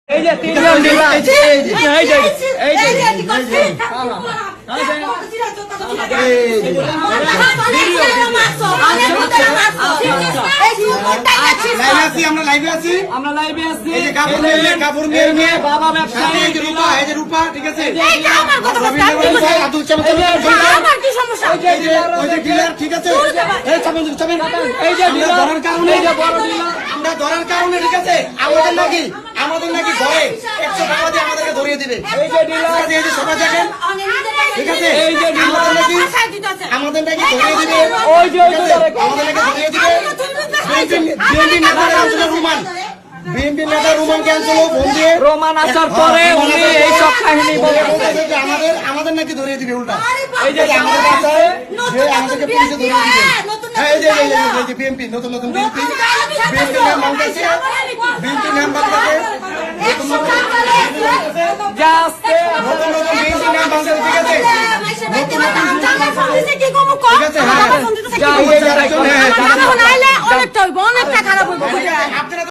এই যে তিনজন দিলা আমরা লাইভে আছি এই যে কাপুর মেয়ে বাবা ব্যবসায়ী এই যে রূপা ঠিক আছে আব্দুল ওই যে ডিলার ঠিক আছে এই যে ধরার কারণে এই যে বড় দিলা আমরা ধরার কারণে ঠিক আছে আমাদের নাকি ভয়ে 100 টাকা দিয়ে আমাদেরকে ধরিয়ে দিবে এই যে ডিলার এই যে সবাই দেখেন ঠিক আছে এই যে আমাদের নাকি ধরিয়ে দিবে ওই যে আমাদের নাকি ধরিয়ে দিবে বিএনপি নেতা রুমান ক্যান্সেল ফোন দিয়ে রোমান আসার পরে উনি এই সব কাহিনী বলে আমাদের নাকি ধরিয়ে দিবে উল্টা এই যে আমাদের কাছে যে আমাদেরকে পুলিশে ধরিয়ে দিবে হ্যাঁ এই যে বিএনপি নতুন বিএনপি নাম বাংলাদেশে বিএনপি নাম বাংলাদেশে জাস্ট নতুন বিএনপি নাম বাংলাদেশে ঠিক আছে ঠিক আছে হ্যাঁ যাও এই জায়গায় অনেকটা খারাপ হইব। আপনারা